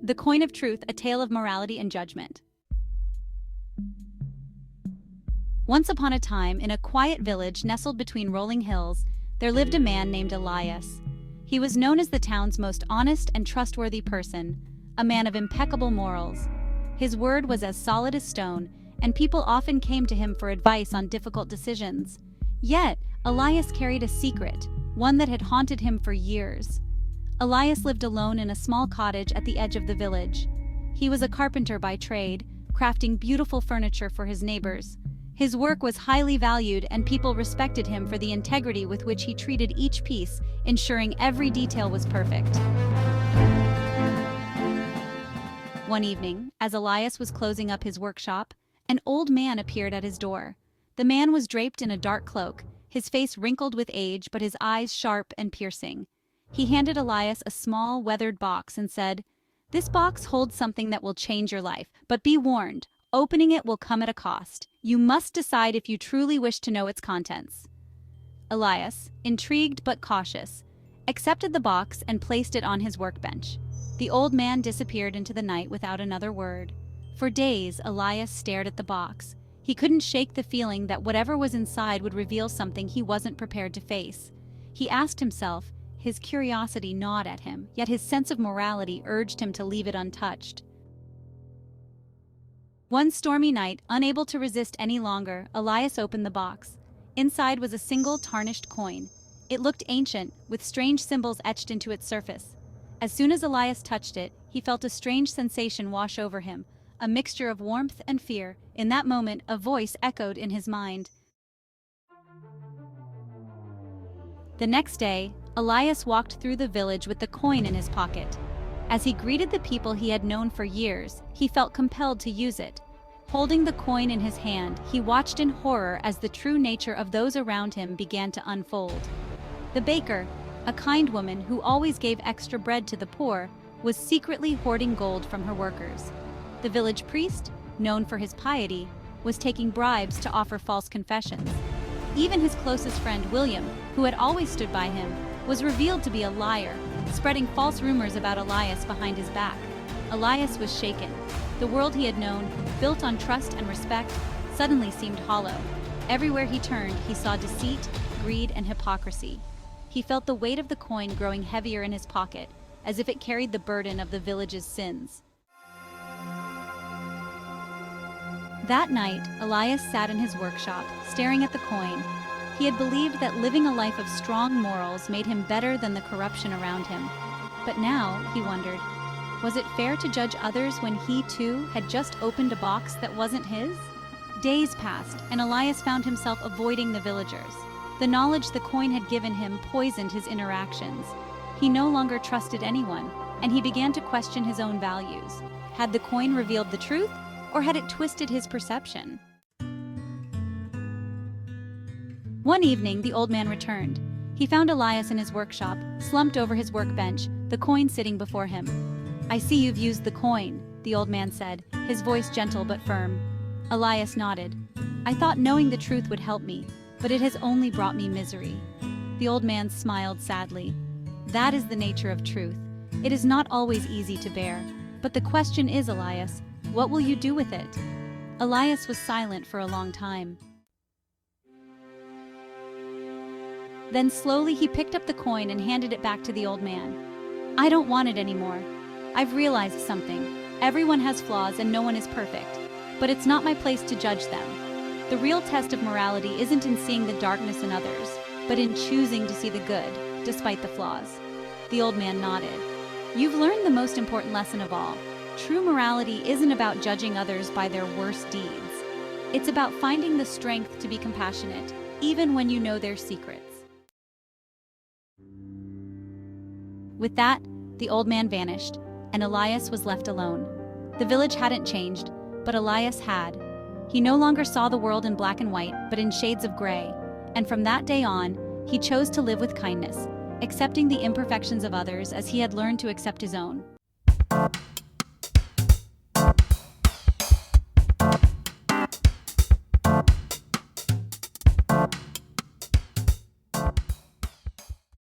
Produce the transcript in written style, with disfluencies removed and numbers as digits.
The Coin of Truth, a tale of morality and judgment. Once upon a time, in a quiet village nestled between rolling hills, there lived a man named Elias. He was known as the town's most honest and trustworthy person, a man of impeccable morals. His word was as solid as stone, and people often came to him for advice on difficult decisions. Yet, Elias carried a secret, one that had haunted him for years. Elias lived alone in a small cottage at the edge of the village. He was a carpenter by trade, crafting beautiful furniture for his neighbors. His work was highly valued, and people respected him for the integrity with which he treated each piece, ensuring every detail was perfect. One evening, as Elias was closing up his workshop, an old man appeared at his door. The man was draped in a dark cloak, his face wrinkled with age but his eyes sharp and piercing. He handed Elias a small, weathered box and said, "This box holds something that will change your life, but be warned, opening it will come at a cost. You must decide if you truly wish to know its contents." Elias, intrigued but cautious, accepted the box and placed it on his workbench. The old man disappeared into the night without another word. For days, Elias stared at the box. He couldn't shake the feeling that whatever was inside would reveal something he wasn't prepared to face. He asked himself, his curiosity gnawed at him, yet his sense of morality urged him to leave it untouched. One stormy night, unable to resist any longer, Elias opened the box. Inside was a single tarnished coin. It looked ancient, with strange symbols etched into its surface. As soon as Elias touched it, he felt a strange sensation wash over him, a mixture of warmth and fear. In that moment, a voice echoed in his mind. The next day, Elias walked through the village with the coin in his pocket. As he greeted the people he had known for years, he felt compelled to use it. Holding the coin in his hand, he watched in horror as the true nature of those around him began to unfold. The baker, a kind woman who always gave extra bread to the poor, was secretly hoarding gold from her workers. The village priest, known for his piety, was taking bribes to offer false confessions. Even his closest friend, William, who had always stood by him, was revealed to be a liar, spreading false rumors about Elias behind his back. Elias was shaken. The world he had known, built on trust and respect, suddenly seemed hollow. Everywhere he turned, he saw deceit, greed, and hypocrisy. He felt the weight of the coin growing heavier in his pocket, as if it carried the burden of the village's sins. That night, Elias sat in his workshop, staring at the coin. He had believed that living a life of strong morals made him better than the corruption around him. But now, he wondered, was it fair to judge others when he, too, had just opened a box that wasn't his? Days passed, and Elias found himself avoiding the villagers. The knowledge the coin had given him poisoned his interactions. He no longer trusted anyone, and he began to question his own values. Had the coin revealed the truth, or had it twisted his perception? One evening, the old man returned. He found Elias in his workshop, slumped over his workbench, the coin sitting before him. "I see you've used the coin," the old man said, his voice gentle but firm. Elias nodded. "I thought knowing the truth would help me, but it has only brought me misery." The old man smiled sadly. "That is the nature of truth. It is not always easy to bear. But the question is, Elias, what will you do with it?" Elias was silent for a long time. Then slowly he picked up the coin and handed it back to the old man. "I don't want it anymore. I've realized something. Everyone has flaws and no one is perfect. But it's not my place to judge them. The real test of morality isn't in seeing the darkness in others, but in choosing to see the good, despite the flaws." The old man nodded. "You've learned the most important lesson of all. True morality isn't about judging others by their worst deeds. It's about finding the strength to be compassionate, even when you know their secrets." With that, the old man vanished, and Elias was left alone. The village hadn't changed, but Elias had. He no longer saw the world in black and white, but in shades of gray. And from that day on, he chose to live with kindness, accepting the imperfections of others as he had learned to accept his own.